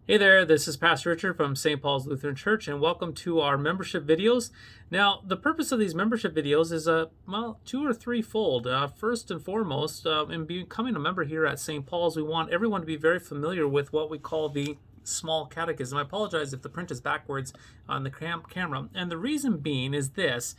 Hey there, this is Pastor Richard from St. Paul's Lutheran Church, and welcome to our membership videos. Now, the purpose of these membership videos is two or threefold. First and foremost, in becoming a member here at St. Paul's, we want everyone to be very familiar with what we call the small catechism. I apologize if the print is backwards on the camera, and the reason being is this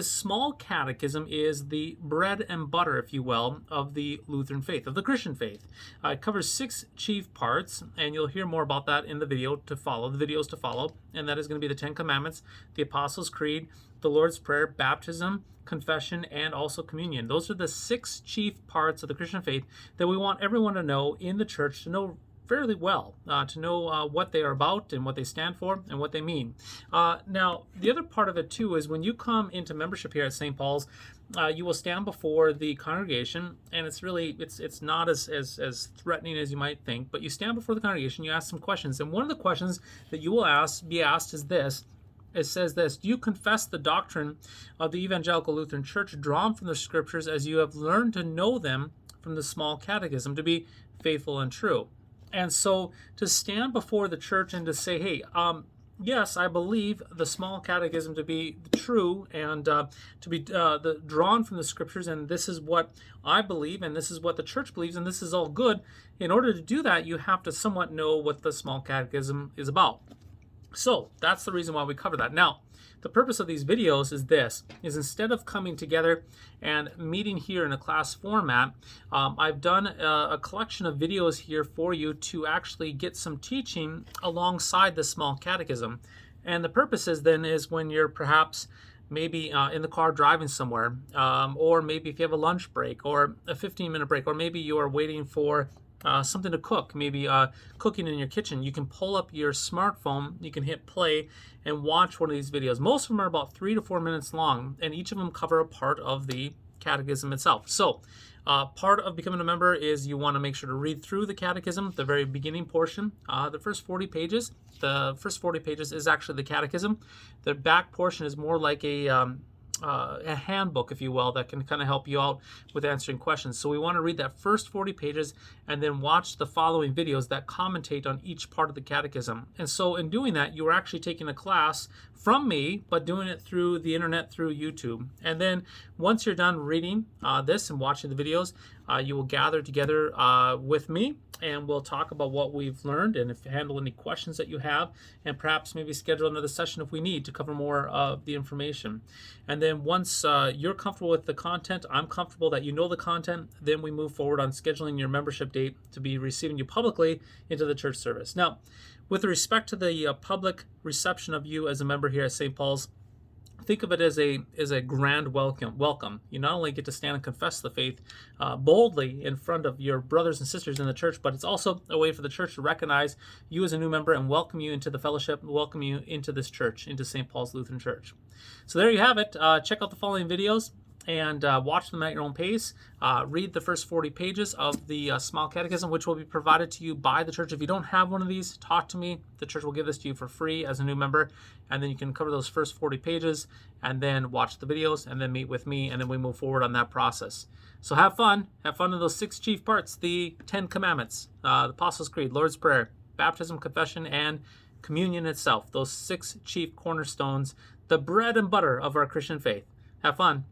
small catechism is the bread and butter, if you will, of the Lutheran faith, of the Christian faith. It covers 6 chief parts, and you'll hear more about that in the videos to follow, and that is going to be the 10 Commandments, the Apostles' Creed, the Lord's Prayer, baptism, confession, and also communion. Those are the 6 chief parts of the Christian faith that we want everyone to know in the church, to know fairly well, to know what they are about and what they stand for and what they mean. Now, the other part of it too is when you come into membership here at St. Paul's, you will stand before the congregation, and it's not as threatening as you might think, but you stand before the congregation, you ask some questions, and one of the questions that you will be asked is this. It says this: do you confess the doctrine of the Evangelical Lutheran Church drawn from the Scriptures as you have learned to know them from the small catechism to be faithful and true? And so to stand before the church and to say, hey, yes, I believe the small catechism to be true and to be drawn from the Scriptures, and this is what I believe, and this is what the church believes, and this is all good. In order to do that, you have to somewhat know what the small catechism is about. So that's the reason why we cover that. Now, the purpose of these videos is instead of coming together and meeting here in a class format, I've done a collection of videos here for you to actually get some teaching alongside the small catechism. And the purpose is when you're perhaps maybe in the car driving somewhere, or maybe if you have a lunch break or a 15-minute break, or maybe you are waiting for something to cook, maybe cooking in your kitchen, you can pull up your smartphone, you can hit play and watch one of these videos. Most of them are about 3 to 4 minutes long, and each of them cover a part of the catechism itself. So part of becoming a member is you want to make sure to read through the catechism, the very beginning portion, the first 40 pages. The first 40 pages is actually the catechism. The back portion is more like a handbook, if you will, that can kind of help you out with answering questions. So we want to read that first 40 pages and then watch the following videos that commentate on each part of the catechism. And so in doing that, you are actually taking a class from me, but doing it through the internet, through YouTube. And then once you're done reading this and watching the videos, you will gather together with me, and we'll talk about what we've learned and handle any questions that you have, and perhaps maybe schedule another session if we need to cover more of the information. And then once you're comfortable with the content, I'm comfortable that you know the content, then we move forward on scheduling your membership date to be receiving you publicly into the church service. Now, with respect to the public reception of you as a member here at St. Paul's, think of it as a grand welcome. You not only get to stand and confess the faith boldly in front of your brothers and sisters in the church, but it's also a way for the church to recognize you as a new member and welcome you into the fellowship, welcome you into this church, into St. Paul's Lutheran Church. So there you have it. Check out the following videos and watch them at your own pace. Read the first 40 pages of the small catechism, which will be provided to you by the church. If you don't have one of these, talk to me. The church will give this to you for free as a new member, and then you can cover those first 40 pages and then watch the videos and then meet with me, and then we move forward on that process. So have fun in those 6 chief parts: the 10 Commandments, the Apostles' Creed, Lord's Prayer, baptism, confession, and communion itself. Those 6 chief cornerstones, the bread and butter of our Christian faith. Have fun.